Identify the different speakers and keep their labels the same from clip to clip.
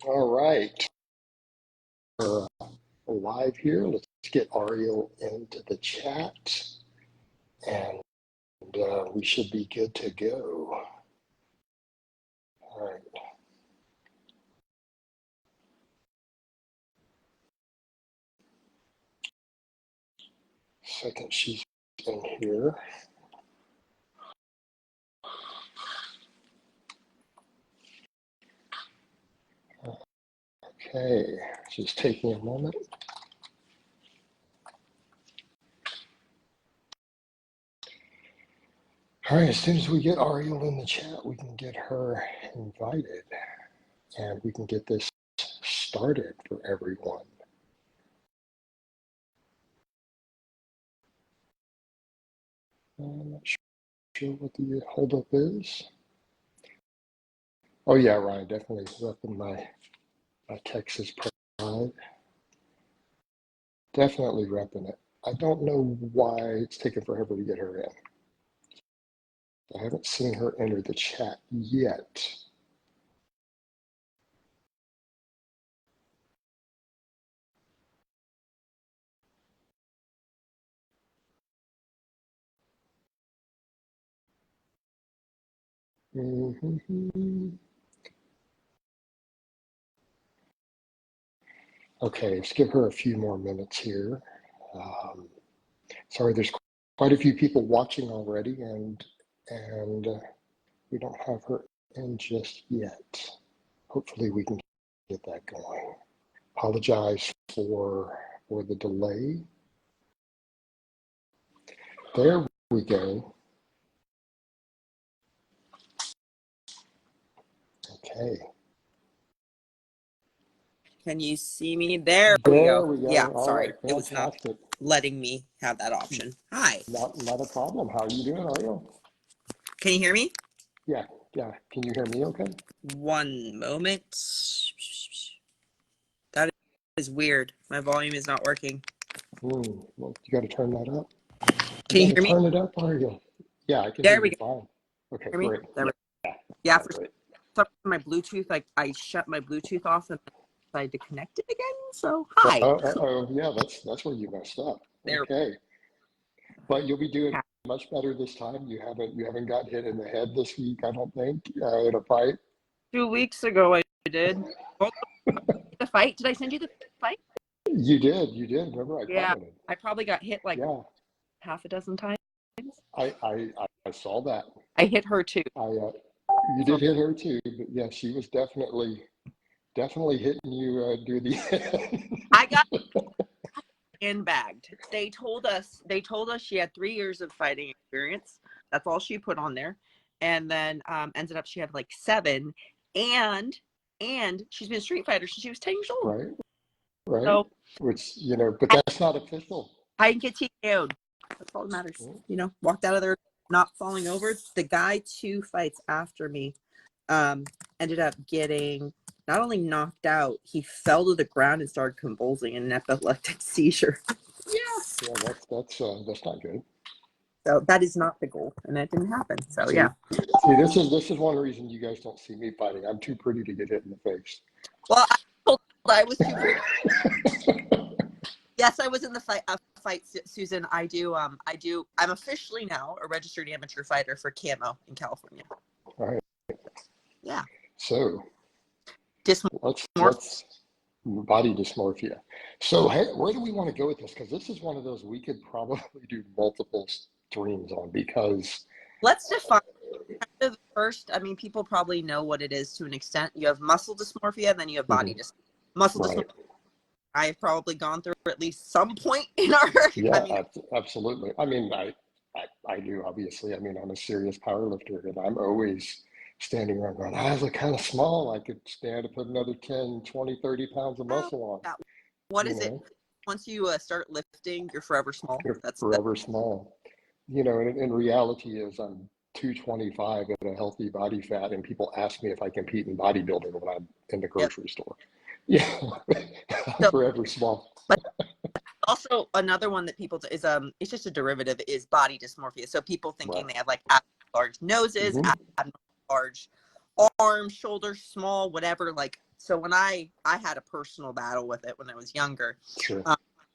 Speaker 1: All right, we're live here. Let's get Ariel into the chat, and we should be good to go. All right. Second, she's in here. Okay, just taking a moment. All right, as soon as we get Ariel in the chat, we can get her invited, and we can get this started for everyone. I'm not sure what the holdup is. Oh yeah, Ryan, definitely repping my Texas pride. Definitely repping it. I don't know why it's taken forever to get her in. I haven't seen her enter the chat yet. Okay, let's give her a few more minutes here. Sorry, there's quite a few people watching already, and we don't have her in just yet. Hopefully we can get that going. Apologize for the delay. There we go. Okay.
Speaker 2: Can you see me? There we
Speaker 1: There
Speaker 2: go.
Speaker 1: we go.
Speaker 2: Yeah,
Speaker 1: All
Speaker 2: sorry.
Speaker 1: right,
Speaker 2: It was not
Speaker 1: fantastic.
Speaker 2: letting me have that option. Hi.
Speaker 1: Not a problem. How are you doing, Ariel?
Speaker 2: Can you hear me?
Speaker 1: Yeah. Can you hear me okay?
Speaker 2: One moment. That is weird. My volume is not working.
Speaker 1: Well, you got to turn that up.
Speaker 2: Can you hear me?
Speaker 1: Turn it up, Ariel. Yeah, I can
Speaker 2: There
Speaker 1: hear
Speaker 2: we
Speaker 1: you
Speaker 2: go.
Speaker 1: fine. Okay,
Speaker 2: Hear me?
Speaker 1: great.
Speaker 2: There we
Speaker 1: Yeah,
Speaker 2: go. Yeah, for
Speaker 1: great.
Speaker 2: some reason, my Bluetooth, like I shut my Bluetooth off and decided to connect it again. So hi.
Speaker 1: Yeah, that's where you messed up.
Speaker 2: There.
Speaker 1: Okay, but you'll be doing much better this time. You haven't got hit in the head this week, I don't think, in a fight.
Speaker 2: 2 weeks ago I did. The fight. Did I send you the fight?
Speaker 1: You did. Remember, I commented.
Speaker 2: I probably got hit like
Speaker 1: Yeah,
Speaker 2: half a dozen times.
Speaker 1: I saw that.
Speaker 2: I hit her too.
Speaker 1: You did hit her too, but yeah, she was definitely hitting you near the end.
Speaker 2: I got bagged. They told us she had 3 years of fighting experience. That's all she put on there. And then ended up she had like 7, and she's been a street fighter since she was 10 years old.
Speaker 1: Right.
Speaker 2: So,
Speaker 1: which, but that's not official.
Speaker 2: I can get TKO'd. That's all that matters. Walked out of there not falling over. The guy 2 fights after me ended up getting not only knocked out, he fell to the ground and started convulsing in an epileptic seizure.
Speaker 1: Yeah, that's not good.
Speaker 2: So that is not the goal, and that didn't happen. So
Speaker 1: See, this is one reason you guys don't see me fighting. I'm too pretty to get hit in the face.
Speaker 2: Well, I was too pretty. Yes, I was in the fight, Susan. I'm officially now a registered amateur fighter for Camo in California.
Speaker 1: All right.
Speaker 2: Yeah.
Speaker 1: So let's body dysmorphia. So where do we want to go with this? Because this is one of those we could probably do multiple streams on, because
Speaker 2: let's define the first. I mean, people probably know what it is to an extent. You have muscle dysmorphia, and then you have body dysmorphia. Muscle dysmorphia, I've probably gone through at least some point in our.
Speaker 1: Yeah, absolutely. I mean, I do, obviously. I mean, I'm a serious power lifter, and I'm always standing around going, I look kind of small. I could stand to put another 10, 20, 30 pounds of muscle on.
Speaker 2: Yeah. What is it? Once you start lifting, you're forever small.
Speaker 1: That's forever small. In reality is I'm 225 at a healthy body fat, and people ask me if I compete in bodybuilding when I'm in the grocery store. Yeah, so, forever small.
Speaker 2: But also another one that people is it's just a derivative is body dysmorphia. So people thinking they have like large noses, large arms, shoulders small, whatever. Like So when I had a personal battle with it when I was younger,
Speaker 1: Sure.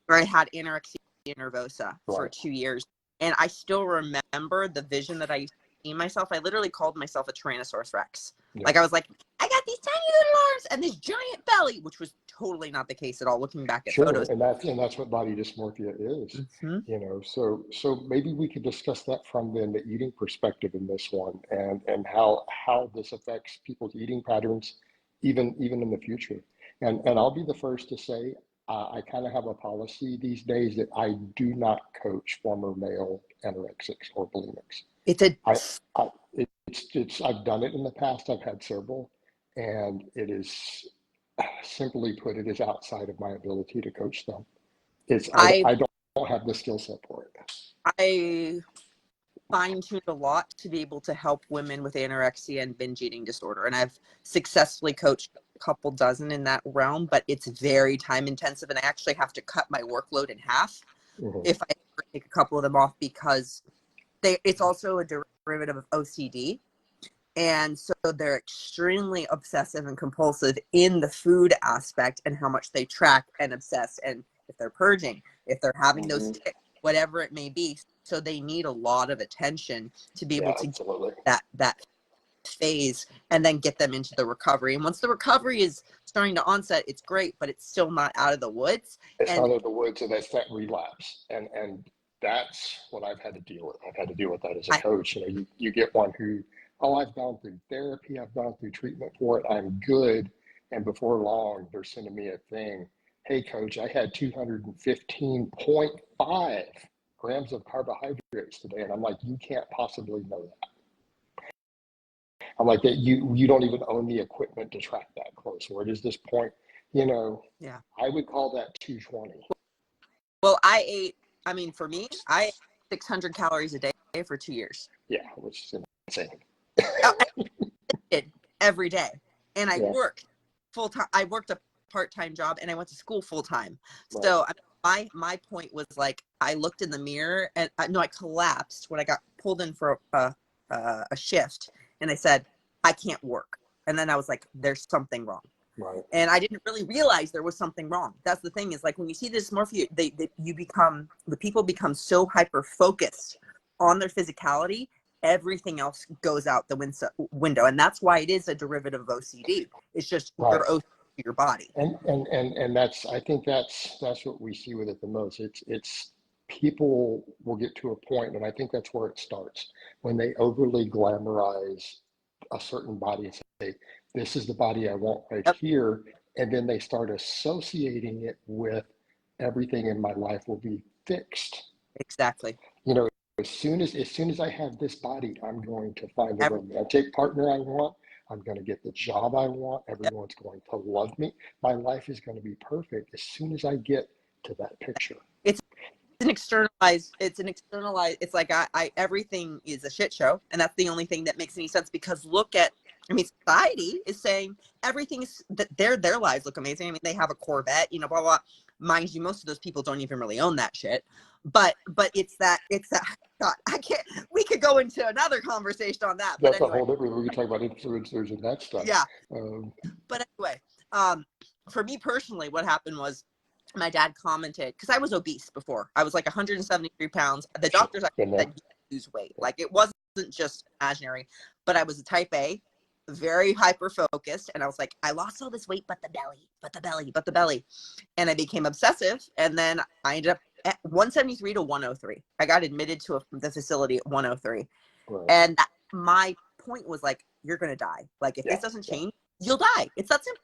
Speaker 2: where I had anorexia nervosa for
Speaker 1: Right.
Speaker 2: 2 years. And I still remember the vision that I used to see myself. I literally called myself a Tyrannosaurus Rex.
Speaker 1: Yeah.
Speaker 2: Like I was like, I got these tiny little arms and this giant belly, which was totally not the case at all, looking back at
Speaker 1: Sure.
Speaker 2: photos.
Speaker 1: And that's what body dysmorphia is. You know, so maybe we could discuss that from then the eating perspective in this one, and how this affects people's eating patterns even in the future. And I'll be the first to say, I kind of have a policy these days that I do not coach former male anorexics or bulimics.
Speaker 2: It's a
Speaker 1: It's I've done it in the past. I've had several, and it is, simply put, it is outside of my ability to coach them. I don't have the skill set for it.
Speaker 2: I fine-tuned a lot to be able to help women with anorexia and binge eating disorder. And I've successfully coached a couple dozen in that realm, but it's very time intensive. And I actually have to cut my workload in half if I ever take a couple of them off, because it's also a derivative of OCD. And so they're extremely obsessive and compulsive in the food aspect and how much they track and obsess. And if they're purging, if they're having those tics, whatever it may be. So they need a lot of attention to be able to get that phase and then get them into the recovery. And once the recovery is starting to onset, it's great, but it's still not out of the woods.
Speaker 1: It's not out of the woods, and that's that relapse. And that's what I've had to deal with. I've had to deal with that as a coach. You know, you get one who, oh, I've gone through therapy, I've gone through treatment for it, I'm good. And before long, they're sending me a thing. Hey, coach, I had 215.5 grams of carbohydrates today. And I'm like, you can't possibly know that. I'm like, that you don't even own the equipment to track that close. Where does this point? You know, I would call that 220.
Speaker 2: Well, for me, I ate 600 calories a day for 2 years.
Speaker 1: Yeah, which is insane.
Speaker 2: Every day. And I worked full time. I worked a part-time job and I went to school full time. So my point was, like, I looked in the mirror and I collapsed when I got pulled in for a shift, and I said, I can't work. And then I was like, there's something wrong.
Speaker 1: Right.
Speaker 2: And I didn't really realize there was something wrong. That's the thing, is like when you see dysmorphia, the people become so hyper focused on their physicality, everything else goes out the window. And that's why it is a derivative of OCD. It's just your OCD to your body.
Speaker 1: And that's, I think that's what we see with it the most. It's people will get to a point, and I think that's where it starts, when they overly glamorize a certain body and say, this is the body I want right here. And then they start associating it with everything in my life will be fixed.
Speaker 2: Exactly.
Speaker 1: You know, as soon as I have this body, I'm going to find the romantic partner I want. I'm going to get the job I want. Everyone's going to love me. My life is going to be perfect as soon as I get to that picture. It's
Speaker 2: like I everything is a shit show, and that's the only thing that makes any sense, because society is saying everything is that their lives look amazing. I mean, they have a Corvette, blah, blah. Mind you, most of those people don't even really own that shit. But it's that God, we could go into another conversation on that.
Speaker 1: That's a whole different, we can talk about influencers and that stuff.
Speaker 2: Yeah. But anyway, for me personally, what happened was, my dad commented, because I was obese before. I was like 173 pounds. The doctors said you lose weight. Like, it wasn't just imaginary, but I was a type A, very hyper focused. And I was like, I lost all this weight, but the belly. And I became obsessive. And then I ended up at 173 to 103. I got admitted to the facility at 103.
Speaker 1: Right.
Speaker 2: And my point was, like, you're going to die. Like, if this doesn't change, you'll die. It's that simple.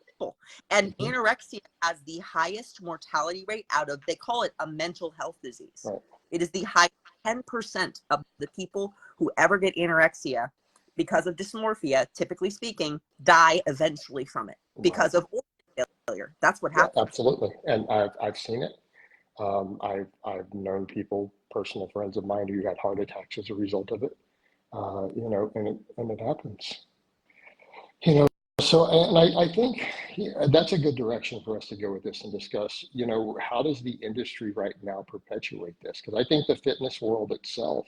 Speaker 2: And anorexia has the highest mortality rate they call it a mental health disease.
Speaker 1: Right.
Speaker 2: It is the high 10% of the people who ever get anorexia because of dysmorphia, typically speaking, die eventually from it because of organ failure. That's what happens.
Speaker 1: Yeah, absolutely. And I've seen it. I've known people, personal friends of mine, who had heart attacks as a result of it. And it happens. So, and I think that's a good direction for us to go with this and discuss, how does the industry right now perpetuate this? Because I think the fitness world itself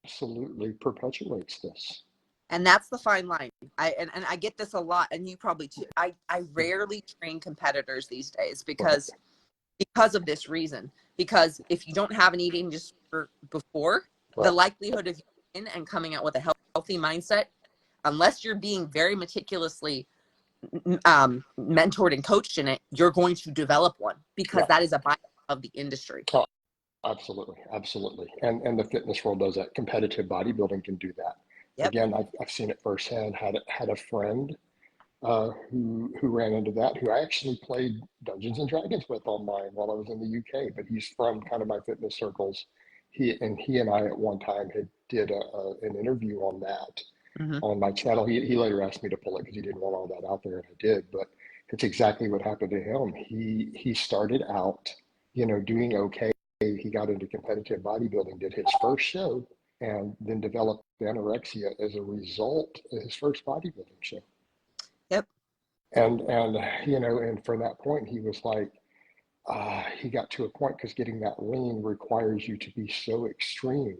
Speaker 1: absolutely perpetuates this.
Speaker 2: And that's the fine line. And I get this a lot, and you probably too. I rarely train competitors these days because of this reason. Because if you don't have an eating disorder before, the likelihood of you in and coming out with a healthy mindset, unless you're being very meticulously mentored and coached in it, you're going to develop one, because that is a byproduct of the industry.
Speaker 1: Oh, absolutely, absolutely. And the fitness world does that. Competitive bodybuilding can do that.
Speaker 2: Yep.
Speaker 1: Again, I've seen it firsthand. Had a friend who ran into that, who I actually played Dungeons and Dragons with online while I was in the UK, but he's from kind of my fitness circles. He and I at one time did an interview on that on my channel. He later asked me to pull it because he didn't want all that out there, and I did. But it's exactly what happened to him. He started out, doing okay. He got into competitive bodybuilding, did his first show, and then developed anorexia as a result of his first bodybuilding show.
Speaker 2: Yep.
Speaker 1: And from that point, he was like, he got to a point, because getting that lean requires you to be so extreme.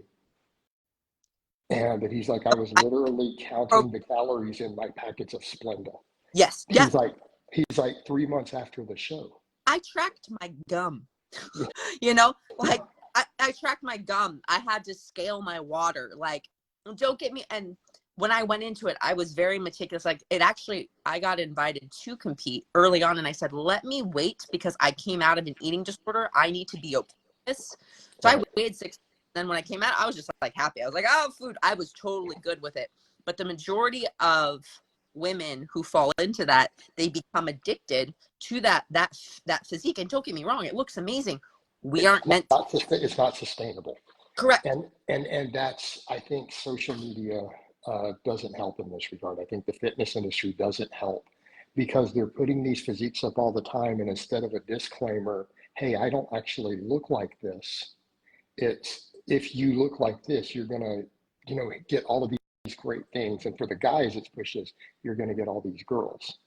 Speaker 1: And that he's like, I was literally counting the calories in my packets of Splenda.
Speaker 2: Yes.
Speaker 1: He's like 3 months after the show.
Speaker 2: I tracked my gum. I tracked my gum. I had to scale my water. Like, don't get me. And when I went into it, I was very meticulous. Like, I got invited to compete early on, and I said, let me wait, because I came out of an eating disorder. I need to be okay with this. So I weighed 6. Then when I came out, I was just like happy. I was like, oh, food. I was totally good with it. But the majority of women who fall into that, they become addicted to that physique. And don't get me wrong, it looks amazing.
Speaker 1: It's not sustainable.
Speaker 2: Correct.
Speaker 1: And that's, I think social media doesn't help in this regard. I think the fitness industry doesn't help, because they're putting these physiques up all the time, and instead of a disclaimer, hey, I don't actually look like this, it's, if you look like this, you're gonna, get all of these great things. And for the guys, it's pushes, you're gonna get all these girls,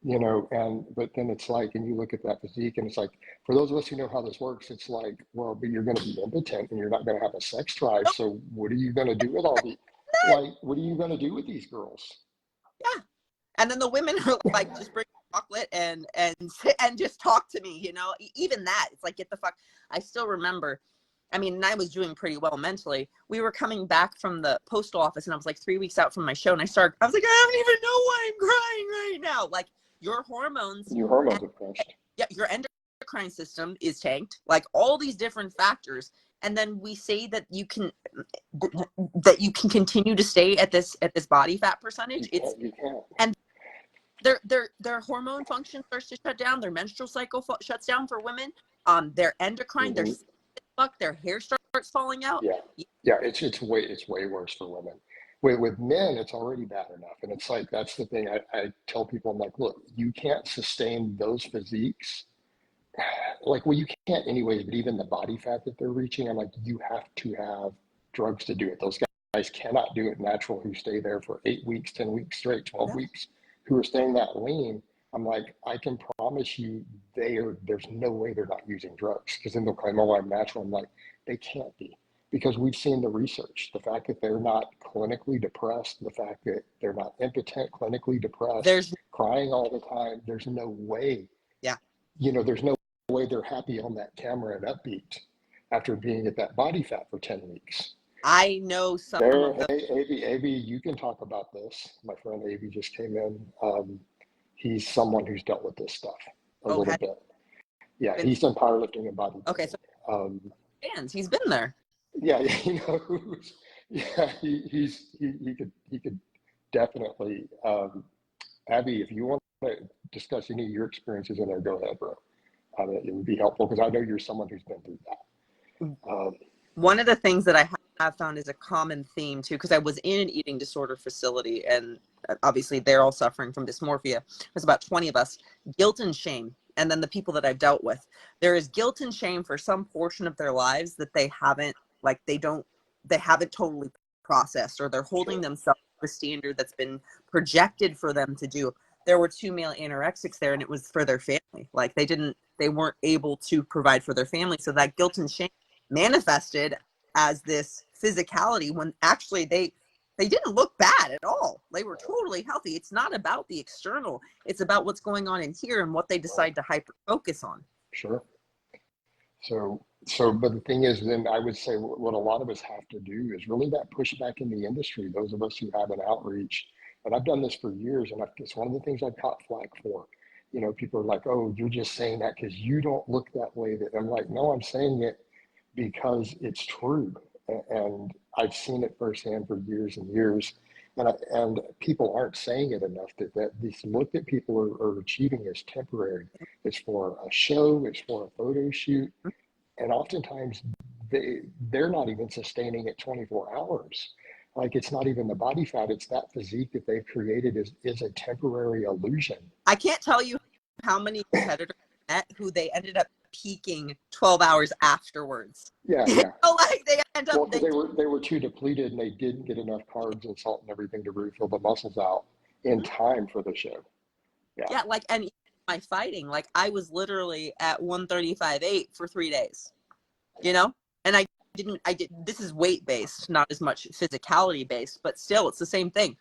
Speaker 1: but then it's like, and you look at that physique, and it's like, for those of us who know how this works, it's like, well, but you're going to be impotent, and you're not going to have a sex drive. So what are you going to do with all these? Like, what are you going to do with these girls?
Speaker 2: Yeah. And then the women are like, just bring chocolate and just talk to me, even that. It's like, get the fuck. I still remember, and I was doing pretty well mentally. We were coming back from the postal office, and I was like 3 weeks out from my show, and I was like, I don't even know why I'm crying right now. Like, your hormones
Speaker 1: are crushed.
Speaker 2: Yeah, your endocrine system is tanked, like all these different factors. And then we say that you can continue to stay at this body fat percentage.
Speaker 1: You can't.
Speaker 2: And their hormone function starts to shut down. Their menstrual cycle shuts down for women. Their endocrine, their hair starts falling out.
Speaker 1: Yeah. It's way worse for women. With men, it's already bad enough. And it's like, that's the thing I tell people. I'm like, look, you can't sustain those physiques. Like, well, you can't anyways, but even the body fat that they're reaching, I'm like, you have to have drugs to do it. Those guys cannot do it natural, who stay there for 8 weeks, 10 weeks straight, 12 weeks, who are staying that lean. I'm like, I can promise you there's no way they're not using drugs, because then they'll claim, oh, I'm natural. I'm like, they can't be. Because we've seen the research, the fact that they're not clinically depressed, the fact that they're not impotent, clinically depressed,
Speaker 2: There's
Speaker 1: crying all the time. There's no way.
Speaker 2: Yeah.
Speaker 1: There's no way they're happy on that camera and upbeat after being at that body fat for 10 weeks.
Speaker 2: I know some of them.
Speaker 1: Hey, Avi, you can talk about this. My friend Avi just came in. He's someone who's dealt with this stuff a little bit. Yeah, he's done powerlifting and bodybuilding.
Speaker 2: Okay, so he's been there.
Speaker 1: Yeah, he knows. Yeah, he could definitely. Abby, if you want to discuss any of your experiences in there, go ahead, bro. It would be helpful, because I know you're someone who's been through that.
Speaker 2: One of the things that I have found is a common theme too, because I was in an eating disorder facility, and obviously they're all suffering from dysmorphia. There's about 20 of us. Guilt and shame. And then the people that I've dealt with, there is guilt and shame for some portion of their lives that they haven't totally processed, or they're holding themselves to a standard that's been projected for them to do. There were 2 male anorexics there, and it was for their family. Like, they weren't able to provide for their family. So that guilt and shame manifested as this physicality, when actually They didn't look bad at all. They were totally healthy. It's not about the external. It's about what's going on in here and what they decide to hyper focus on.
Speaker 1: Sure. But the thing is, then I would say what a lot of us have to do is really that pushback in the industry, those of us who have an outreach. And I've done this for years, and it's one of the things I've caught flack for. You know, people are like, oh, you're just saying that because you don't look that way. That I'm like, no, I'm saying it because it's true. And I've seen it firsthand for years and years. And people aren't saying it enough that this look that people are achieving is temporary. It's for a show, it's for a photo shoot. And oftentimes they're not even sustaining it 24 hours. Like it's not even the body fat, it's that physique that they've created is a temporary illusion.
Speaker 2: I can't tell you how many competitors I met who they ended up peaking 12 hours afterwards.
Speaker 1: Yeah.
Speaker 2: Like they end up
Speaker 1: they were too depleted and they didn't get enough carbs and salt and everything to refill the muscles out in time for the show.
Speaker 2: Yeah, like, and my fighting, like I was literally at 135.8 for 3 days, you know, and I did, this is weight based, not as much physicality based, but still it's the same thing.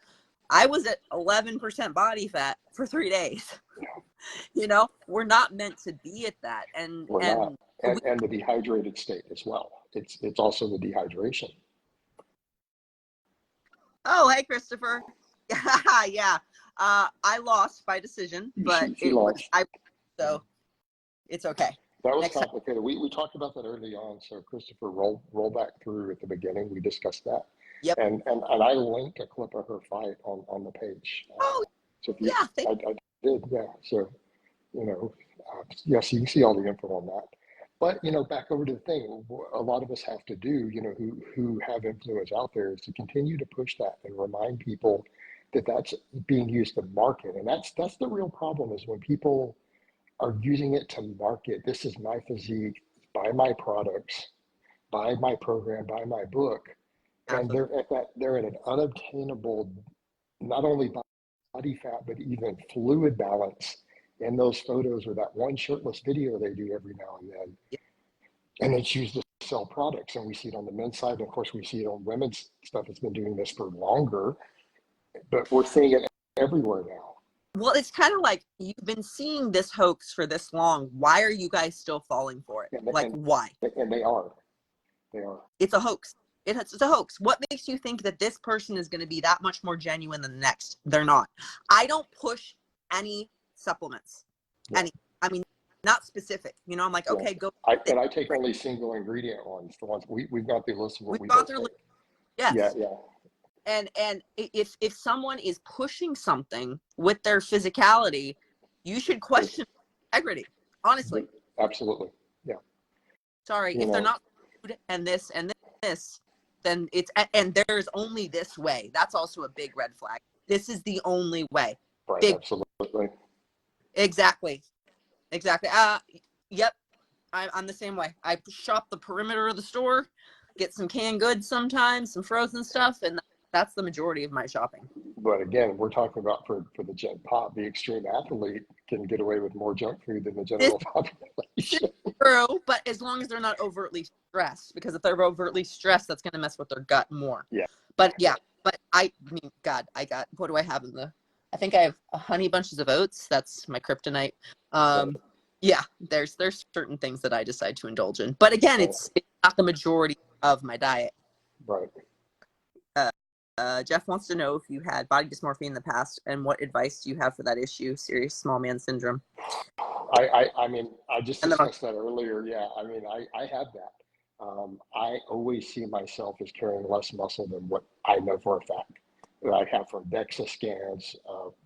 Speaker 2: I was at 11% body fat for 3 days. You know, we're not meant to be at that. And
Speaker 1: the dehydrated state as well. It's also the dehydration.
Speaker 2: Oh, hey, Christopher. Yeah. I lost by decision, but
Speaker 1: she lost.
Speaker 2: So it's okay.
Speaker 1: That was complicated. We talked about that early on. So Christopher, roll back through at the beginning. We discussed that.
Speaker 2: Yep.
Speaker 1: And I linked a clip of her fight on the page.
Speaker 2: Oh,
Speaker 1: so if you, I did. Yeah. So, you know, yes, you can see all the info on that. But, you know, back over to the thing, a lot of us have to do, you know, who have influence out there is to continue to push that and remind people that that's being used to market. And that's the real problem is when people are using it to market. This is my physique, buy my products, buy my program, buy my book. And they're at an unobtainable, not only body fat, but even fluid balance in those photos or that one shirtless video they do every now and then. And it's used to sell products. And we see it on the men's side. And of course, we see it on women's stuff. It's been doing this for longer, but we're seeing it everywhere now.
Speaker 2: Well, it's kind of like you've been seeing this hoax for this long. Why are you guys still falling for it? Why?
Speaker 1: And they are.
Speaker 2: It's a hoax. It's a hoax. What makes you think that this person is going to be that much more genuine than the next? They're not. I don't push any supplements.
Speaker 1: Yeah.
Speaker 2: I mean, not specific. You know, I'm like, okay, go.
Speaker 1: I take only single ingredient ones. The ones we've got the list of what we've
Speaker 2: gone through. Yes.
Speaker 1: Yeah.
Speaker 2: And if someone is pushing something with their physicality, you should question integrity. Honestly.
Speaker 1: Absolutely. Yeah.
Speaker 2: Sorry, if they're not food and this, then it's, and there's only this way. That's also a big red flag. This is the only way.
Speaker 1: Right. Absolutely.
Speaker 2: Exactly. Yep. I'm the same way. I shop the perimeter of the store, get some canned goods sometimes, some frozen stuff, and that's the majority of my shopping.
Speaker 1: But again, we're talking about for the gen pop, the extreme athlete can get away with more junk food than the general population.
Speaker 2: True, but as long as they're not overtly stressed, because if they're overtly stressed, that's going to mess with their gut more.
Speaker 1: Yeah.
Speaker 2: But I mean, God, what do I have in I think I have a honey bunches of oats. That's my kryptonite. Yeah, there's certain things that I decide to indulge in. But again, it's not the majority of my diet.
Speaker 1: Right.
Speaker 2: Jeff wants to know if you had body dysmorphia in the past and what advice do you have for that issue, serious small man syndrome?
Speaker 1: I mean, I just discussed that earlier. Yeah, I mean, I have that. I always see myself as carrying less muscle than what I know for a fact that I have from DEXA scans.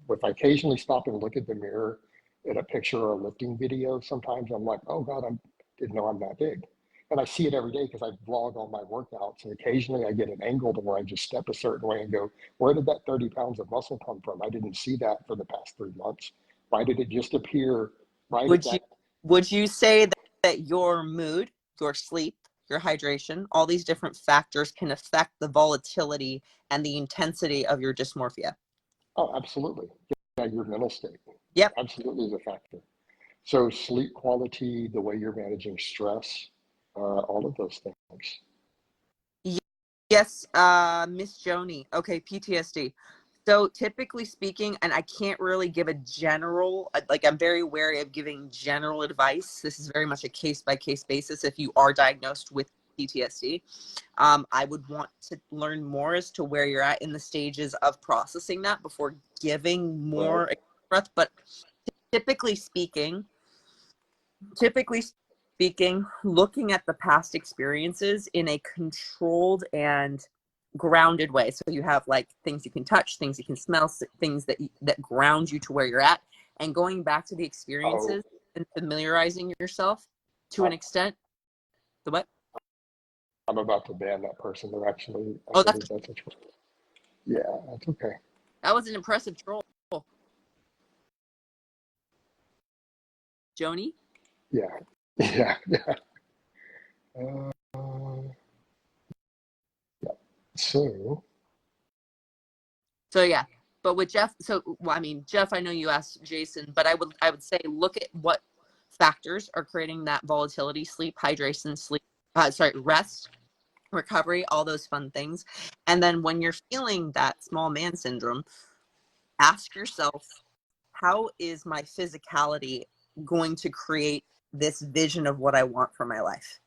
Speaker 1: If I occasionally stop and look at the mirror at a picture or a lifting video, sometimes I'm like, oh God, I didn't know I'm that big. And I see it every day because I vlog all my workouts. And occasionally I get an angle to where I just step a certain way and go, where did that 30 pounds of muscle come from? I didn't see that for the past 3 months. Why did it just appear right at that?
Speaker 2: Would you say that your mood, your sleep, your hydration, all these different factors can affect the volatility and the intensity of your dysmorphia?
Speaker 1: Oh, absolutely. Yeah, your mental state.
Speaker 2: Yep.
Speaker 1: Absolutely is a factor. So sleep quality, the way you're managing stress, all of those things.
Speaker 2: Yes, Miss Joni. Okay, PTSD. So typically speaking, and I can't really give a general, like I'm very wary of giving general advice. This is very much a case by case basis. If you are diagnosed with PTSD, I would want to learn more as to where you're at in the stages of processing that before giving more breath. But typically speaking, looking at the past experiences in a controlled and grounded way. So you have like things you can touch, things you can smell, things that ground you to where you're at, and going back to the experiences and familiarizing yourself to an extent. The what?
Speaker 1: I'm about to ban that person. They're actually, I
Speaker 2: Oh,
Speaker 1: believe that's a troll. Yeah, that's okay.
Speaker 2: that was an impressive troll. Joni?
Speaker 1: Yeah, yeah, yeah. Yeah. So
Speaker 2: Yeah, but with Jeff, well, I mean, Jeff, I know you asked Jason, but I would say look at what factors are creating that volatility: sleep, hydration, rest, recovery, all those fun things. And then when you're feeling that small man syndrome, ask yourself, how is my physicality going to create this vision of what I want for my life?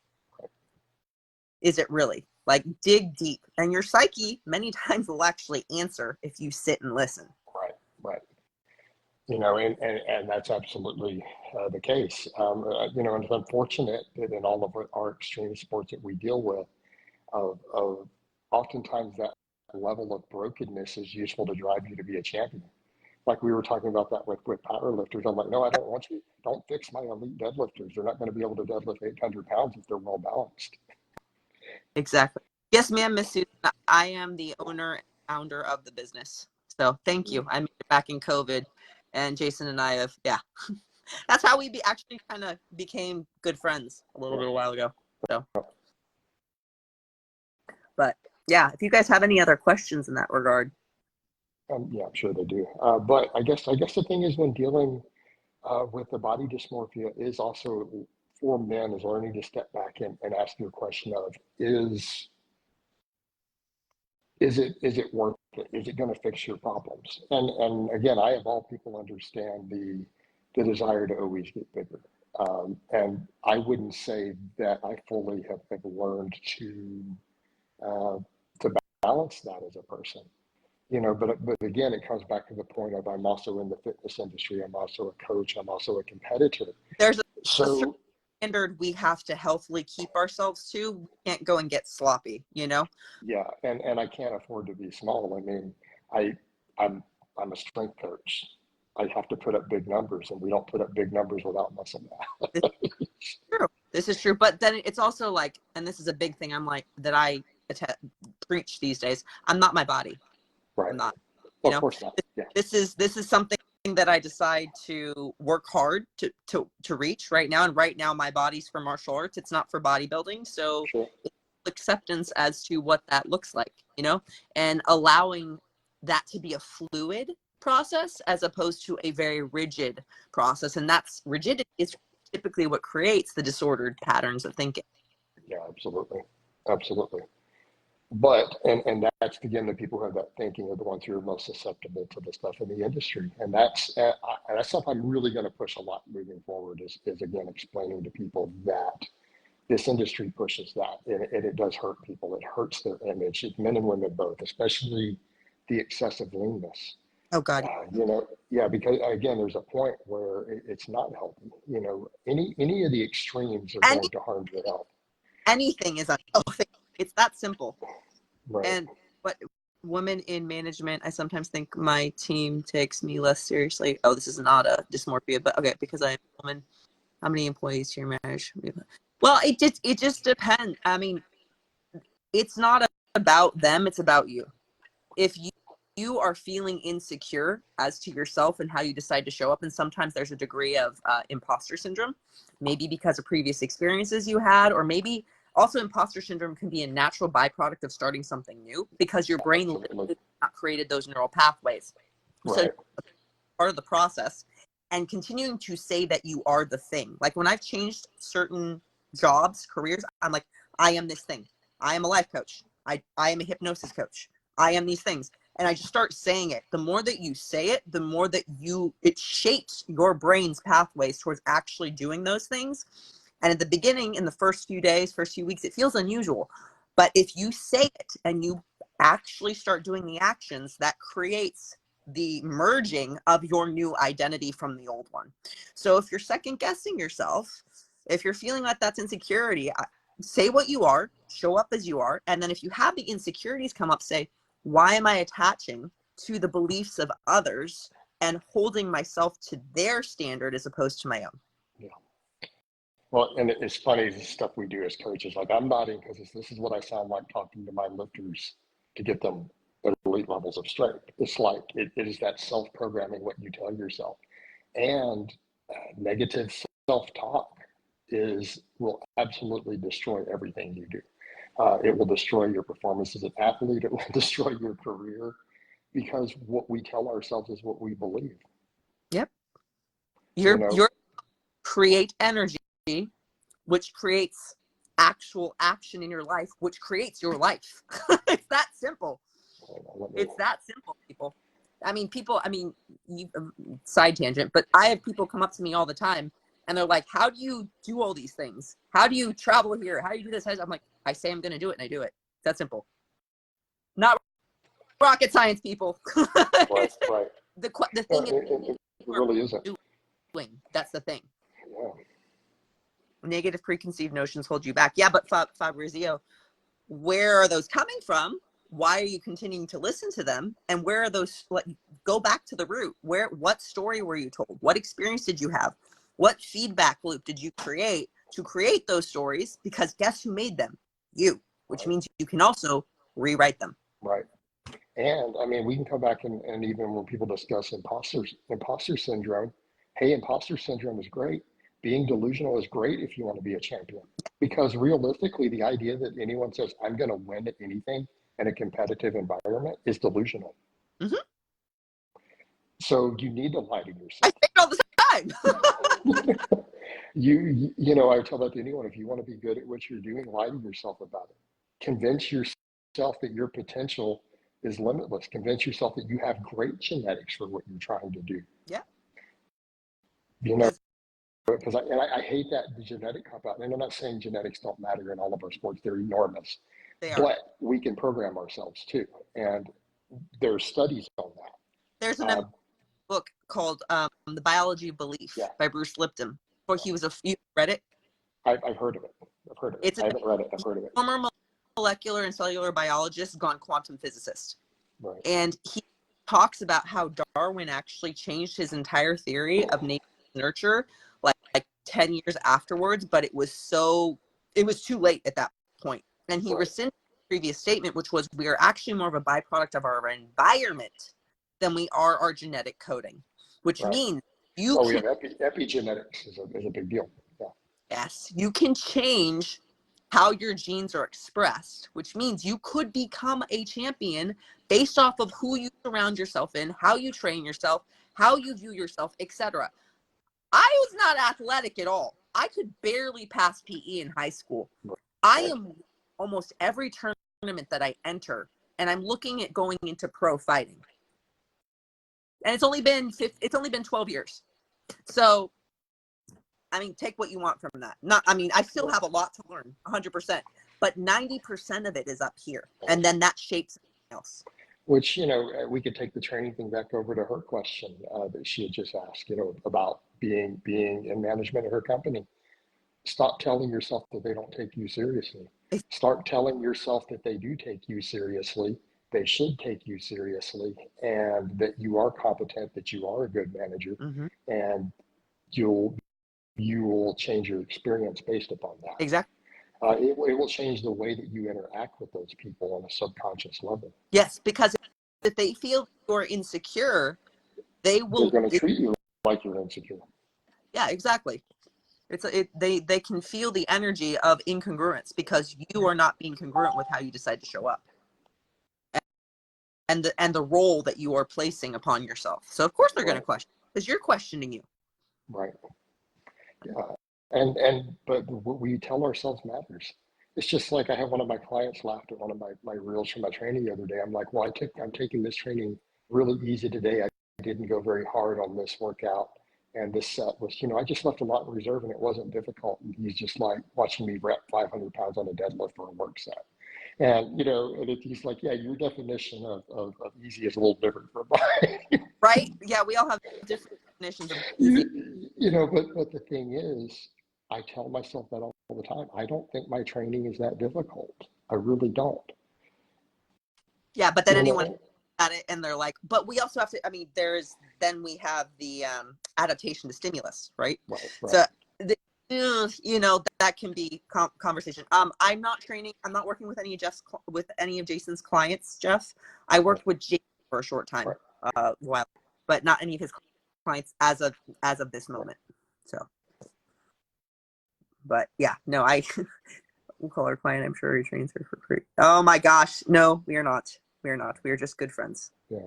Speaker 2: Is it really? Like, dig deep, and your psyche many times will actually answer if you sit and listen.
Speaker 1: right. And that's absolutely the case. And it's unfortunate that in all of our extreme sports that we deal with, of oftentimes that level of brokenness is useful to drive you to be a champion. Like we were talking about that with powerlifters. I'm like, no, I don't want you. Don't fix my elite deadlifters. They're not going to be able to deadlift 800 pounds if they're well balanced.
Speaker 2: Exactly. Yes, ma'am, Miss Susan. I am the owner and founder of the business. So thank you. I made it back in COVID, and Jason and I have, that's how we actually kind of became good friends a little bit a while ago. So, but yeah, if you guys have any other questions in that regard.
Speaker 1: Yeah, I'm sure they do. But I guess the thing is when dealing with the body dysmorphia is also for men is learning to step back and ask your question of is it worth it? Is it going to fix your problems? And again, I of all people understand the desire to always get bigger. And I wouldn't say that I fully have learned uh, to balance that as a person. But again, it comes back to the point of I'm also in the fitness industry. I'm also a coach. I'm also a competitor.
Speaker 2: There's a
Speaker 1: So
Speaker 2: standard we have to healthily keep ourselves to. We can't go and get sloppy,
Speaker 1: yeah, and I can't afford to be small. I mean, I'm a strength coach. I have to put up big numbers, and we don't put up big numbers without muscle mass.
Speaker 2: This is true. But then it's also like, and this is a big thing I'm like, that I preach these days. I'm not my body.
Speaker 1: Right.
Speaker 2: I'm not,
Speaker 1: Well, of course not. Yeah.
Speaker 2: This is something that I decide to work hard to reach right now. And right now my body's for martial arts. It's not for bodybuilding. So
Speaker 1: Sure.
Speaker 2: acceptance as to what that looks like, and allowing that to be a fluid process as opposed to a very rigid process. And that's rigidity is typically what creates the disordered patterns of thinking.
Speaker 1: Yeah, absolutely. But and that's again the people who have that thinking are the ones who are most susceptible to the stuff in the industry, and that's something I'm really going to push a lot moving forward. Is again explaining to people that this industry pushes that, and it does hurt people. It hurts their image, men and women both, especially the excessive leanness.
Speaker 2: Oh God.
Speaker 1: Yeah, because again, there's a point where it's not healthy. Any of the extremes are going to harm your health.
Speaker 2: Anything is unhealthy. It's that simple.
Speaker 1: Right.
Speaker 2: And what women in management, I sometimes think my team takes me less seriously. Oh, this is not a dysmorphia, but okay, because I'm a woman. How many employees do you manage? Well, it just depends. I mean, it's not about them, it's about you. If you are feeling insecure as to yourself and how you decide to show up, and sometimes there's a degree of imposter syndrome, maybe because of previous experiences you had, or maybe also imposter syndrome can be a natural byproduct of starting something new because your brain literally not created those neural pathways.
Speaker 1: Right.
Speaker 2: So part of the process, and continuing to say that you are the thing. Like when I've changed certain jobs, careers, I'm like, I am this thing. I am a life coach. I am a hypnosis coach. I am these things. And I just start saying it. The more that you say it, the more that it shapes your brain's pathways towards actually doing those things. And at the beginning, in the first few days, first few weeks, it feels unusual. But if you say it and you actually start doing the actions, that creates the merging of your new identity from the old one. So if you're second guessing yourself, if you're feeling like that's insecurity, say what you are, show up as you are. And then if you have the insecurities come up, say, why am I attaching to the beliefs of others and holding myself to their standard as opposed to my own?
Speaker 1: Yeah. Well, and it's funny, the stuff we do as coaches, like I'm nodding because this is what I sound like talking to my lifters to get them at elite levels of strength. It's like, it is that self-programming, what you tell yourself. And negative self-talk will absolutely destroy everything you do. It will destroy your performance as an athlete. It will destroy your career, because what we tell ourselves is what we believe.
Speaker 2: Yep. Your create energy, which creates actual action in your life, which creates your life. It's that simple. It's that simple, people. Side tangent, but I have people come up to me all the time and they're like, how do you do all these things? How do you travel here? How do you do this? I'm like, I say I'm going to do it and I do it. It's that simple. Not rocket science, people.
Speaker 1: Right.
Speaker 2: The thing
Speaker 1: it really isn't.
Speaker 2: Doing. That's the thing.
Speaker 1: Yeah.
Speaker 2: Negative preconceived notions hold you back. Yeah, but Fabrizio, where are those coming from? Why are you continuing to listen to them? And where are those? Go back to the root. What story were you told? What experience did you have? What feedback loop did you create to create those stories? Because guess who made them? You, which means you can also rewrite them.
Speaker 1: Right. And I mean, we can come back and even when people discuss imposter syndrome, hey, imposter syndrome is great. Being delusional is great if you want to be a champion. Because realistically, the idea that anyone says, I'm going to win at anything in a competitive environment is delusional.
Speaker 2: Mm-hmm.
Speaker 1: So you need to lie to yourself.
Speaker 2: I say it all the time.
Speaker 1: You know, I tell that to anyone, if you want to be good at what you're doing, lie to yourself about it. Convince yourself that your potential is limitless. Convince yourself that you have great genetics for what you're trying to do.
Speaker 2: Yeah.
Speaker 1: You know, because I hate that the genetic cop out. And I'm not saying genetics don't matter in all of our sports. They're enormous.
Speaker 2: They are.
Speaker 1: But we can program ourselves too. And there's studies on that.
Speaker 2: There's a book called The Biology of Belief by Bruce Lipton. You read it?
Speaker 1: I've heard of it. I haven't read it. I've heard of it.
Speaker 2: Former molecular and cellular biologist gone quantum physicist.
Speaker 1: Right.
Speaker 2: And he talks about how Darwin actually changed his entire theory of nature and nurture like 10 years afterwards, but it was too late at that point. And he rescinded the previous statement, which was we are actually more of a byproduct of our environment than we are our genetic coding, which means
Speaker 1: epigenetics is a big deal. Yeah.
Speaker 2: Yes, you can change how your genes are expressed, which means you could become a champion based off of who you surround yourself in, how you train yourself, how you view yourself, etc. I was not athletic at all. I could barely pass PE in high school. I am almost every tournament that I enter, and I'm looking at going into pro fighting. And it's only been 12 years. So, I mean, take what you want from that. I still have a lot to learn, 100%, but 90% of it is up here. And then that shapes something else.
Speaker 1: Which, you know, we could take the training thing back over to her question that she had just asked, you know, about being in management of her company. Stop telling yourself that they don't take you seriously. Start telling yourself that they do take you seriously. They should take you seriously, and that you are competent, that you are a good manager, and you will change your experience based upon that.
Speaker 2: Exactly.
Speaker 1: It will change the way that you interact with those people on a subconscious level.
Speaker 2: Yes, because if they feel you're insecure, they're
Speaker 1: going to treat you like you're insecure. Yeah,
Speaker 2: exactly. They can feel the energy of incongruence because you are not being congruent with how you decide to show up, and the role that you are placing upon yourself. So of course they're going to question, because you're questioning you.
Speaker 1: Right. Yeah. But what we tell ourselves matters. It's just like I had one of my clients laughed at one of my reels from my training the other day. I'm like, well, I'm taking this training really easy today. I didn't go very hard on this workout. And this set was, I just left a lot in reserve and it wasn't difficult. And he's just like watching me rep 500 pounds on a deadlift for a work set. And, he's like, yeah, your definition of easy is a little different from mine.
Speaker 2: Right? Yeah, we all have different definitions of easy.
Speaker 1: But the thing is, I tell myself that all the time. I don't think my training is that difficult. I really don't.
Speaker 2: Yeah, but then anyone at it and they're like, but we also have to, then we have the adaptation to stimulus, right?
Speaker 1: Right.
Speaker 2: So, that can be conversation. I'm not working with any of Jason's clients, Jeff. I worked with Jason for a short time, while, but not any of his clients as of this moment. So, but yeah, no, we'll call our client. I'm sure he trains her for free. Oh my gosh, no, we are not. We are not. We are just good friends.
Speaker 1: Yeah.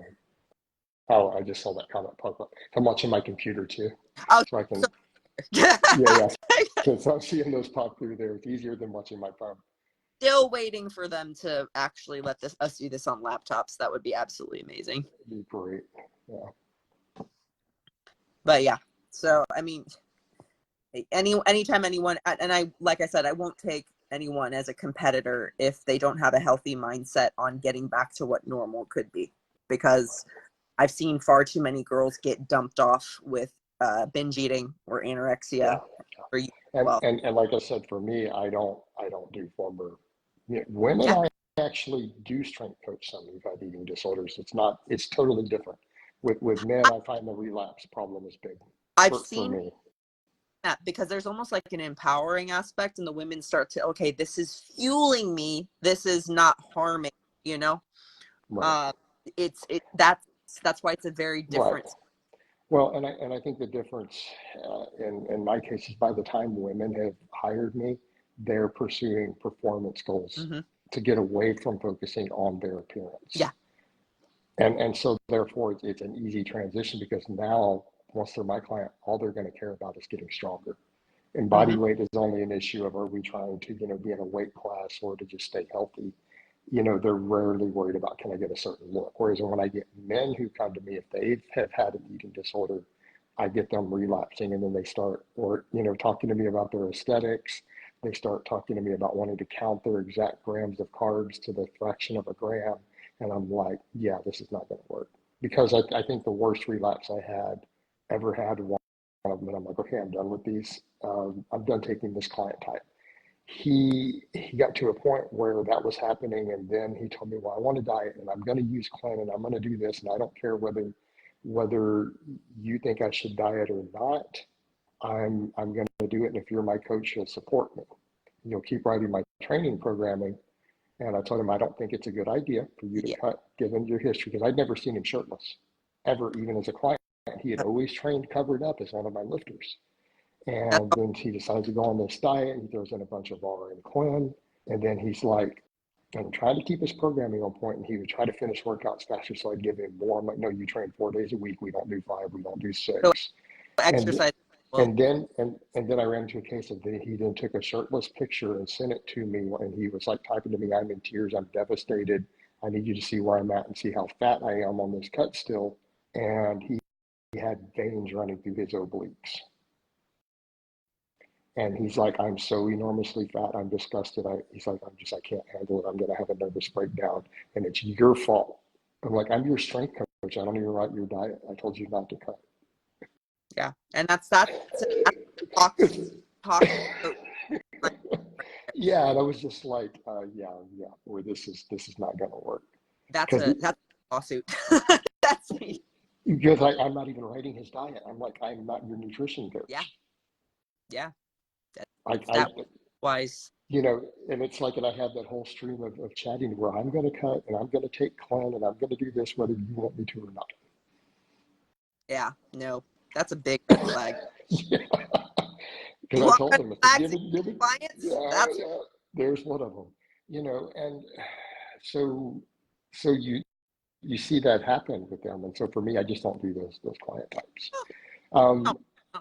Speaker 1: Oh, I just saw that comment pop up. I'm watching my computer too.
Speaker 2: Oh,
Speaker 1: so I can.
Speaker 2: So
Speaker 1: yeah. So I'm seeing those pop through there. It's easier than watching my phone.
Speaker 2: Still waiting for them to actually let us do this on laptops. That would be absolutely amazing.
Speaker 1: It'd be great. Yeah.
Speaker 2: But yeah, so anytime anyone, and like I said, I won't take anyone as a competitor if they don't have a healthy mindset on getting back to what normal could be, because I've seen far too many girls get dumped off with binge eating or anorexia.
Speaker 1: Yeah. And like I said, for me, I don't do former women. Yeah. I actually do strength coach some who've had eating disorders. It's totally different. With men, I find the relapse problem is big.
Speaker 2: I've seen me. Because there's almost like an empowering aspect, and the women start to, okay, this is fueling me. This is not harming, Right. That's why it's a very different.
Speaker 1: Right. Well, and I think the difference in my case is by the time women have hired me, they're pursuing performance goals to get away from focusing on their appearance.
Speaker 2: Yeah.
Speaker 1: And so therefore it's an easy transition, because now once they're my client, all they're going to care about is getting stronger. And body weight is only an issue of, are we trying to, be in a weight class or to just stay healthy? They're rarely worried about, can I get a certain look? Whereas when I get men who come to me, if they have had an eating disorder, I get them relapsing, and then they start, talking to me about their aesthetics. They start talking to me about wanting to count their exact grams of carbs to the fraction of a gram. And I'm like, yeah, this is not going to work. Because I think the worst relapse I ever had one of them, and I'm like, okay, I'm done with these. I'm done taking this client type. He got to a point where that was happening, and then he told me, well, I want to diet, and I'm going to use Clen, and I'm going to do this, and I don't care whether you think I should diet or not. I'm going to do it, and if you're my coach, you'll support me. You'll keep writing my training programming. And I told him, I don't think it's a good idea for you to cut, given your history, because I'd never seen him shirtless, ever, even as a client. He had always trained covered up as one of my lifters. And then he decides to go on this diet. He throws in a bunch of Ariel and Clen. And then he's like, I'm trying to keep his programming on point, and he would try to finish workouts faster, so I'd give him more. I'm like, no, you train 4 days a week. We don't do 5. We don't do 6.
Speaker 2: So exercise.
Speaker 1: And then I ran into a case of he then took a shirtless picture and sent it to me, and he was like typing to me, I'm in tears, I'm devastated. I need you to see where I'm at and see how fat I am on this cut still. And he had veins running through his obliques. And he's like, I'm so enormously fat, I'm disgusted. He's like, I can't handle it. I'm going to have a nervous breakdown, and it's your fault. I'm like, I'm your strength coach. I don't even write your diet. I told you not to cut.
Speaker 2: Yeah, and that's talk.
Speaker 1: Yeah, and I was just like, yeah, where this is not going to work.
Speaker 2: That's a lawsuit. That's me.
Speaker 1: Because I'm not even writing his diet. I'm like, I'm not your nutrition coach.
Speaker 2: Yeah.
Speaker 1: Wise. And it's like, and I have that whole stream of chatting where I'm going to cut, and I'm going to take Clen, and I'm going to do this whether you want me to or not.
Speaker 2: Yeah, no, that's a big red flag.
Speaker 1: Yeah. Because I told him, clients? Yeah, there's one of them. And so you see that happen with them. And so for me, I just don't do those client types.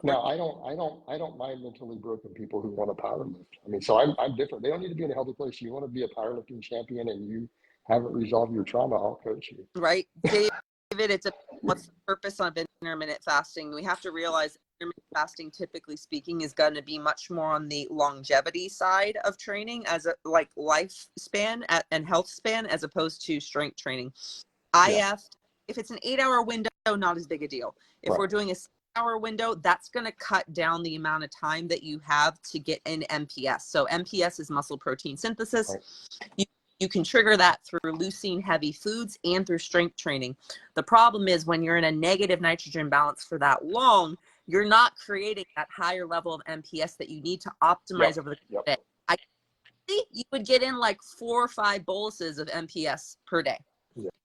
Speaker 1: Now, I don't mind mentally broken people who want to powerlift. I mean, so I'm different. They don't need to be in a healthy place. You want to be a powerlifting champion and you haven't resolved your trauma, I'll coach you.
Speaker 2: Right, David, what's the purpose of intermittent fasting? We have to realize intermittent fasting, typically speaking, is going to be much more on the longevity side of training, as a like lifespan and health span, as opposed to strength training. IF, if it's an 8-hour window, not as big a deal. If we're doing a 6-hour window, that's going to cut down the amount of time that you have to get in MPS. So MPS is muscle protein synthesis. You can trigger that through leucine heavy foods and through strength training. The problem is when you're in a negative nitrogen balance for that long, you're not creating that higher level of MPS that you need to optimize over the day. I think you would get in like 4 or 5 boluses of MPS per day.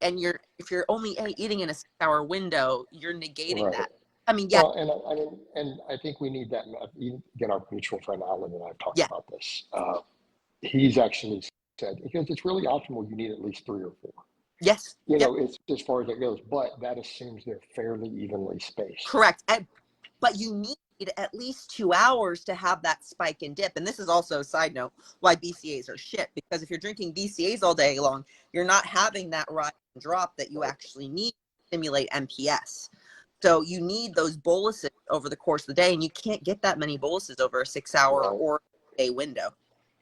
Speaker 2: And if you're only eating in a 6-hour window, you're negating that. I mean, yeah.
Speaker 1: Well, and I think we need that. Again, our mutual friend Alan and I have talked about this. He's actually said, because it's really optimal, you need at least 3 or 4.
Speaker 2: Yes.
Speaker 1: You know, it's as far as it goes, but that assumes they're fairly evenly spaced.
Speaker 2: Correct. But you need at least 2 hours to have that spike and dip. And this is also a side note why BCAs are shit, because if you're drinking BCAs all day long, you're not having that rise and drop that you actually need to stimulate MPS. So you need those boluses over the course of the day, and you can't get that many boluses over a 6-hour or day window.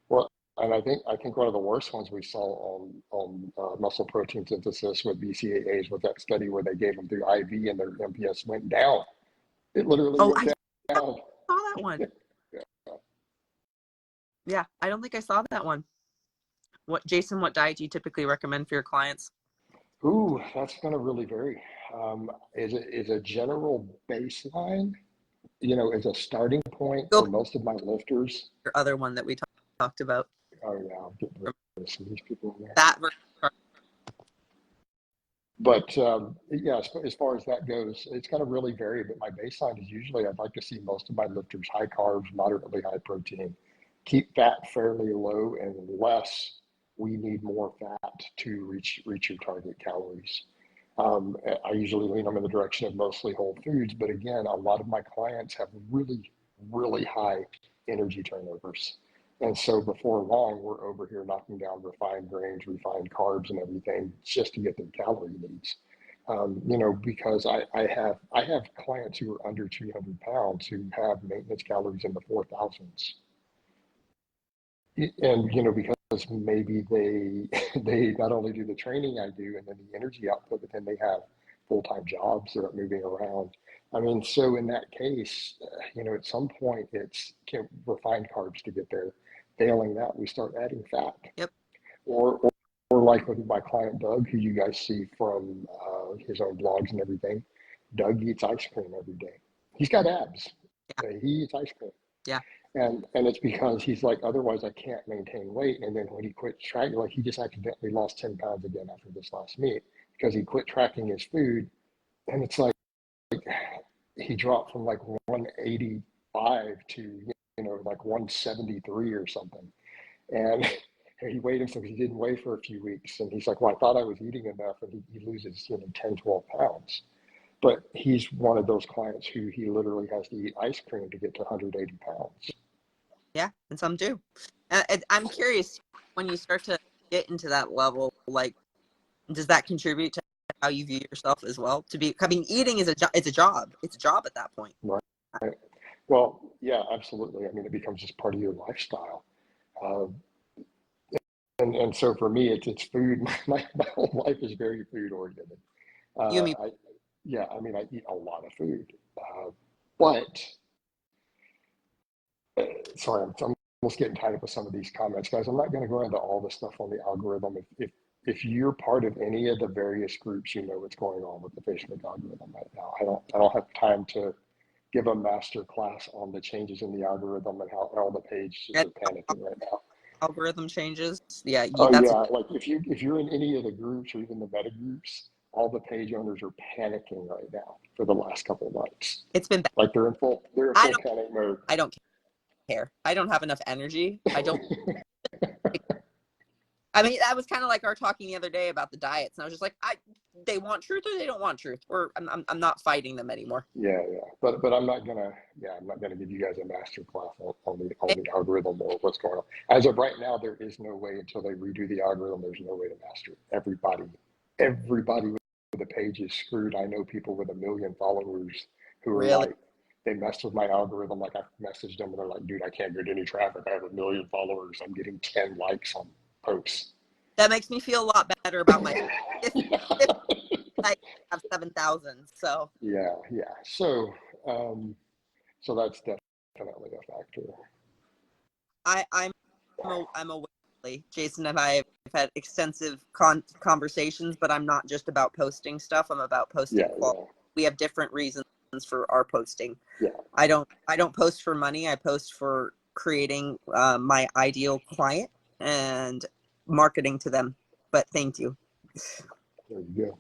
Speaker 1: Well, and I think one of the worst ones we saw on muscle protein synthesis with BCAAs was that study where they gave them through IV and their MPS went down. It literally went down.
Speaker 2: I saw that one. Yeah, I don't think I saw that one. Jason, what diet do you typically recommend for your clients?
Speaker 1: Ooh, that's going to really vary. Is a general baseline, you know, as a starting point for most of my lifters.
Speaker 2: Your other one that we talked about.
Speaker 1: Oh yeah, I'll get rid of some of these people in there.
Speaker 2: That.
Speaker 1: But yeah, as far as that goes, it's going to really vary. But my baseline is usually I'd like to see most of my lifters high carbs, moderately high protein, keep fat fairly low, and less we need more fat to reach your target calories. I usually lean them in the direction of mostly whole foods, but again, a lot of my clients have really, really high energy turnovers. And so before long, we're over here knocking down refined grains, refined carbs and everything just to get their calorie needs. You know, because I have clients who are under 200 pounds who have maintenance calories in the 4,000s. And, you know, because maybe they not only do the training I do and then the energy output, but then they have full-time jobs, they're moving around. I mean, so in that case, you know, at some point it's refined carbs to get there. Failing that, we start adding fat.
Speaker 2: Yep.
Speaker 1: Or like with my client Doug, who you guys see from his own blogs and everything. Doug eats ice cream every day. He's got abs.
Speaker 2: Yeah.
Speaker 1: He eats ice cream.
Speaker 2: Yeah.
Speaker 1: And it's because he's like, otherwise I can't maintain weight. And then when he quit tracking, like he just accidentally lost 10 pounds again after this last meet because he quit tracking his food. And it's like he dropped from like 185 to, you know, like 173 or something. And he weighed himself, he didn't weigh for a few weeks. And he's like, well, I thought I was eating enough. And he loses, you know, 10, 12 pounds. But he's one of those clients who he literally has to eat ice cream to get to 180 pounds.
Speaker 2: Yeah, and some do. I'm curious, when you start to get into that level, like, does that contribute to how you view yourself as well? I mean, eating is it's a job. It's a job at that point.
Speaker 1: Right. Well, yeah, absolutely. I mean, it becomes just part of your lifestyle. And so for me, it's food. My whole life is very food oriented.
Speaker 2: You mean?
Speaker 1: I mean, I eat a lot of food, but sorry, I'm almost getting tied up with some of these comments, guys. I'm not going to go into all the stuff on the algorithm. If you're part of any of the various groups, you know what's going on with the Facebook algorithm right now. I don't have time to give a master class on the changes in the algorithm and how all the pages are panicking right now.
Speaker 2: Algorithm changes. Yeah.
Speaker 1: Like if you're in any of the groups or even the meta groups, all the page owners are panicking right now for the last couple of months.
Speaker 2: It's been bad.
Speaker 1: Like they're in full panic mode.
Speaker 2: I don't care. I don't have enough energy. I don't. I mean, that was kind of like our talking the other day about the diets, and I was just like, they want truth or they don't want truth, or I'm not fighting them anymore.
Speaker 1: Yeah. But I'm not gonna give you guys a master class on the algorithm or what's going on. As of right now, there is no way until they redo the algorithm. There's no way to master it. Everybody with a page is screwed. I know people with 1 million followers who are
Speaker 2: Really?
Speaker 1: like, they messed with my algorithm. Like, I messaged them and they're like, dude, I can't get any traffic. I have 1 million followers. I'm getting 10 likes on posts.
Speaker 2: That makes me feel a lot better about my. If I have 7,000, so
Speaker 1: Yeah. So that's definitely a factor.
Speaker 2: I'm aware. Jason and I have had extensive conversations, but I'm not just about posting stuff. I'm about posting quality. Yeah. We have different reasons for our posting.
Speaker 1: Yeah.
Speaker 2: I don't post for money. I post for creating my ideal client and marketing to them. But thank you.
Speaker 1: There you go.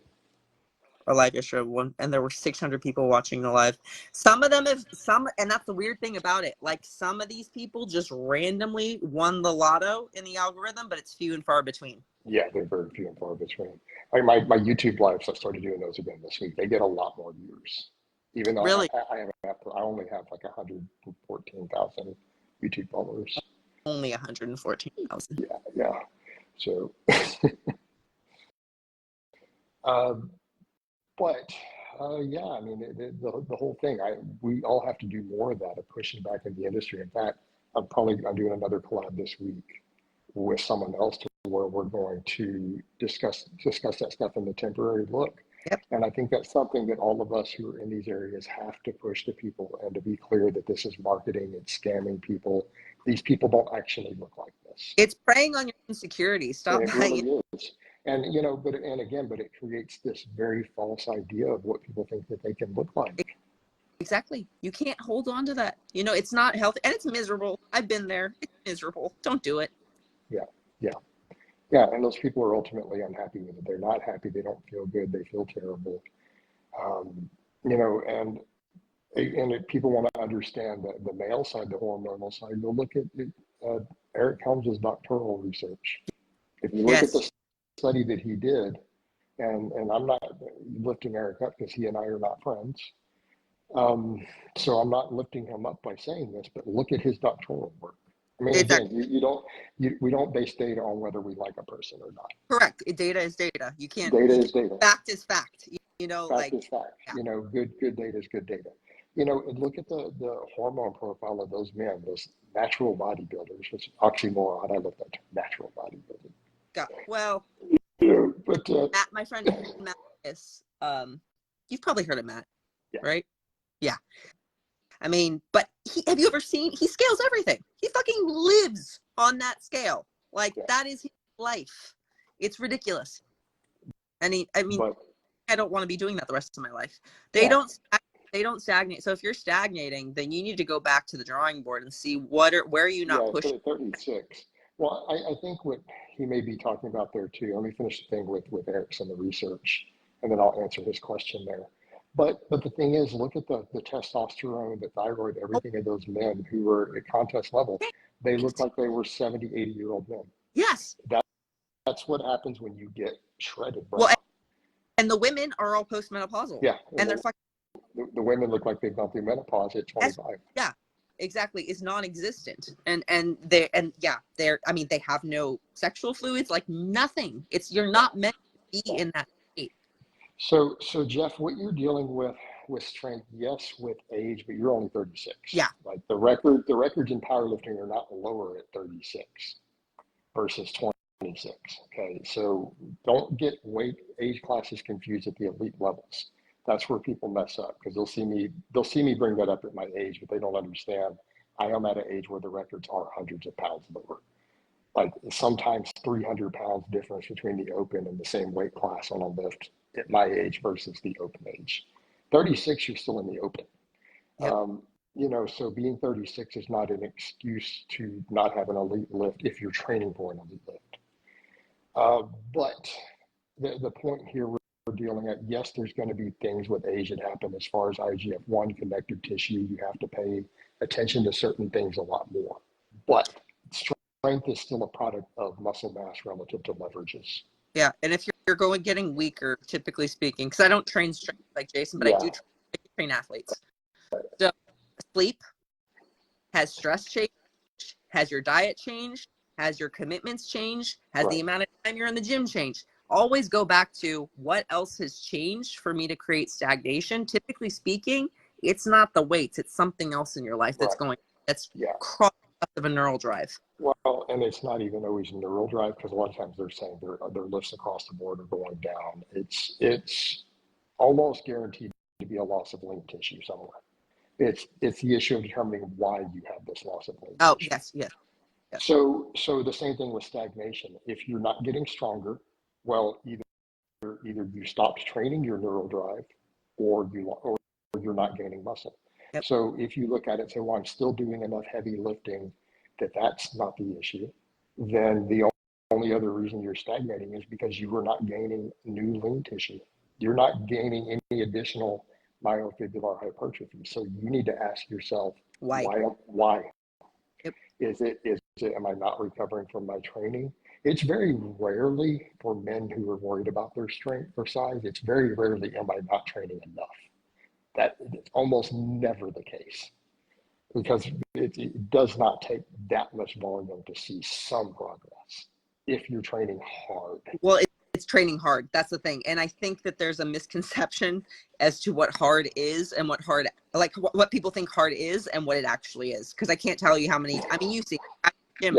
Speaker 2: Our live yesterday one, and there were 600 people watching the live. Some of them and that's the weird thing about it. Like, some of these people just randomly won the lotto in the algorithm, but it's few and far between.
Speaker 1: Yeah, they're very few and far between. Like my YouTube lives, I started doing those again this week. They get a lot more views, even though
Speaker 2: really?
Speaker 1: I only have like 114,000 YouTube followers.
Speaker 2: Only 114,000.
Speaker 1: Yeah. So, but yeah, I mean, the whole thing. We all have to do more of that, of pushing back in the industry. In fact, I'm doing another collab this week with someone else where we're going to discuss that stuff in the temporary look.
Speaker 2: Yep.
Speaker 1: And I think that's something that all of us who are in these areas have to push to people, and to be clear that this is marketing, it's scamming people. These people don't actually look like this.
Speaker 2: It's preying on your insecurity. Stop.
Speaker 1: And it really is. And but it creates this very false idea of what people think that they can look like.
Speaker 2: Exactly. You can't hold on to that. It's not healthy, and it's miserable. I've been there. It's miserable. Don't do it.
Speaker 1: Yeah. And those people are ultimately unhappy with it. They're not happy. They don't feel good. They feel terrible. And people want to understand the male side, the hormonal side. Go look at Eric Helms' doctoral research. If you look at the study that he did, and I'm not lifting Eric up because he and I are not friends. So I'm not lifting him up by saying this, but look at his doctoral work. I mean,
Speaker 2: exactly.
Speaker 1: Again, we don't base data on whether we like a person or not.
Speaker 2: Correct. Data is data. You can't.
Speaker 1: Data is data.
Speaker 2: Fact is fact.
Speaker 1: Fact is fact. Yeah. Good data is good data. And look at the hormone profile of those men, those natural bodybuilders. It's oxymoron. I love that term, natural bodybuilding.
Speaker 2: Well,
Speaker 1: but
Speaker 2: Matt, my friend Matt is, you've probably heard of Matt, right? Yeah. I mean, but have you ever seen, he scales everything. He fucking lives on that scale. Like, that is his life. It's ridiculous. And I don't want to be doing that the rest of my life. They don't stagnate. So if you're stagnating, then you need to go back to the drawing board and see where are you not pushing.
Speaker 1: 36. Well, I think what he may be talking about there too. Let me finish the thing with Eric's and the research, and then I'll answer his question there. But the thing is, look at the testosterone, the thyroid, everything of those men who were at contest level. They look like they were 70, 80-year-old men.
Speaker 2: Yes.
Speaker 1: That's what happens when you get shredded, bro.
Speaker 2: Well, and the women are all postmenopausal.
Speaker 1: Yeah.
Speaker 2: And they're fucking.
Speaker 1: The women look like they've gone through menopause at 25.
Speaker 2: Yeah. Exactly, is non-existent, and they have no sexual fluids, like nothing. You're not meant to be in that state.
Speaker 1: So Jeff, what you're dealing with strength, yes, with age, but you're only 36.
Speaker 2: Yeah.
Speaker 1: Like the records in powerlifting are not lower at 36 versus 26. Okay, so don't get age classes confused at the elite levels. That's where people mess up, because they'll see me bring that up at my age, but they don't understand. I am at an age where the records are hundreds of pounds lower. Like sometimes 300 pounds difference between the open and the same weight class on a lift at my age versus the open age. 36, you're still in the open. Yep. So being 36 is not an excuse to not have an elite lift if you're training for an elite lift. But the point here we're dealing at, yes, there's going to be things with age that happen as far as IGF-1, connective tissue. You have to pay attention to certain things a lot more. But strength is still a product of muscle mass relative to leverages.
Speaker 2: Yeah, and if you're getting weaker, typically speaking, because I don't train strength like Jason, but I do train athletes. So sleep, has stress changed, has your diet changed, has your commitments changed, has the amount of time you're in the gym changed. Always go back to what else has changed for me to create stagnation. Typically speaking, it's not the weights, it's something else in your life that's crossing of a neural drive.
Speaker 1: Well, and it's not even always neural drive, because a lot of times they're saying their lifts across the board are going down. It's almost guaranteed to be a loss of lean tissue somewhere. It's the issue of determining why you have this loss of lean tissue.
Speaker 2: Yes.
Speaker 1: So the same thing with stagnation. If you're not getting stronger, well, either you stopped training your neural drive, or you're not gaining muscle.
Speaker 2: Yep.
Speaker 1: So if you look at it and say, well, I'm still doing enough heavy lifting that's not the issue, then the only other reason you're stagnating is because you are not gaining new lean tissue. You're not gaining any additional myofibular hypertrophy. So you need to ask yourself, why?
Speaker 2: Yep.
Speaker 1: Is it, am I not recovering from my training? It's very rarely, for men who are worried about their strength or size, it's very rarely, am I not training enough? That is almost never the case, because it does not take that much volume to see some progress if you're training hard.
Speaker 2: Well, it's training hard. That's the thing. And I think that there's a misconception as to what hard is and what people think hard is and what it actually is. Because I can't tell you how many, I mean, you see, Jim,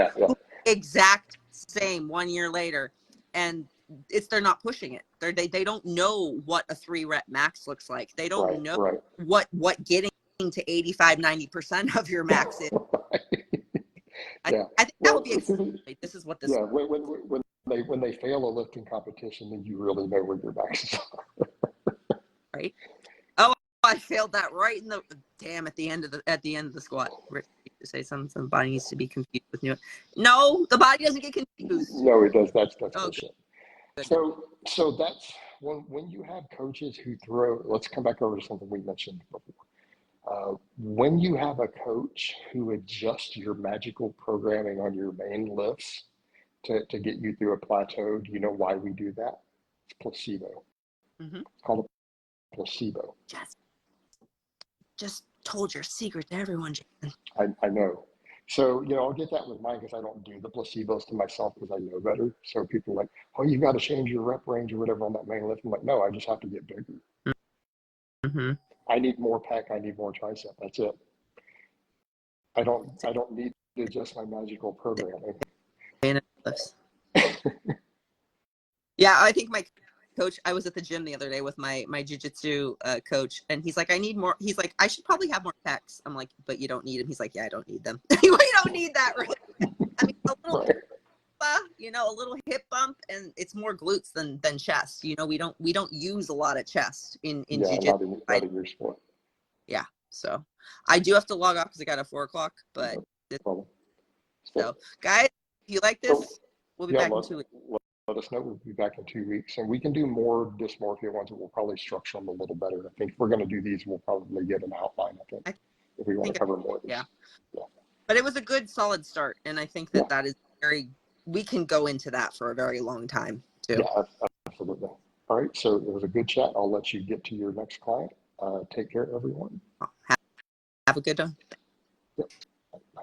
Speaker 2: exact same 1 year later, and they're not pushing it. They don't know what a 3-rep max looks like. They don't know what getting to 85-90% of your max is. I think that would be this is what this is.
Speaker 1: When they fail a lifting competition, then you really know where your maxes are.
Speaker 2: Right. Oh, I failed that right in the at the end of the squat. Rick used to say something, body needs to be confused with new. No, the body doesn't get confused.
Speaker 1: No, it does. That's bullshit. So that's when you have coaches who throw. Let's come back over to something we mentioned before. When you have a coach who adjusts your magical programming on your main lifts to get you through a plateau, do you know why we do that? It's placebo.
Speaker 2: Mm-hmm.
Speaker 1: It's called a placebo.
Speaker 2: Just told your secret to everyone, Jason.
Speaker 1: I know. So, I'll get that with mine, because I don't do the placebos to myself, because I know better. So people are like, oh, you got to change your rep range or whatever on that main lift. I'm like, no, I just have to get bigger.
Speaker 2: Mm-hmm.
Speaker 1: I need more pec. I need more tricep. That's it. I don't need to adjust my magical programming.
Speaker 2: Yeah, I think my coach, I was at the gym the other day with my jiu-jitsu coach, and he's like, I need more. He's like, I should probably have more pecs. I'm like, but you don't need them. He's like, yeah, I don't need them. You don't need that, really. I mean, a little a little hip bump, and it's more glutes than chest. We don't use a lot of chest in jiu-jitsu.
Speaker 1: Not in your sport.
Speaker 2: Yeah, so I do have to log off because I got a 4:00, but so guys, if you like this, we'll be back in 2 weeks.
Speaker 1: Let us know. We'll be back in 2 weeks, and we can do more dysmorphia ones, but we'll probably structure them a little better. I think if we're going to do these, we'll probably get an outline, I think if we want to cover more of these. Yeah.
Speaker 2: But it was a good, solid start, and I think that is we can go into that for a very long time, too.
Speaker 1: Yeah, absolutely. All right, so it was a good chat. I'll let you get to your next client. Take care, everyone.
Speaker 2: Have a good one.
Speaker 1: Yep. Bye.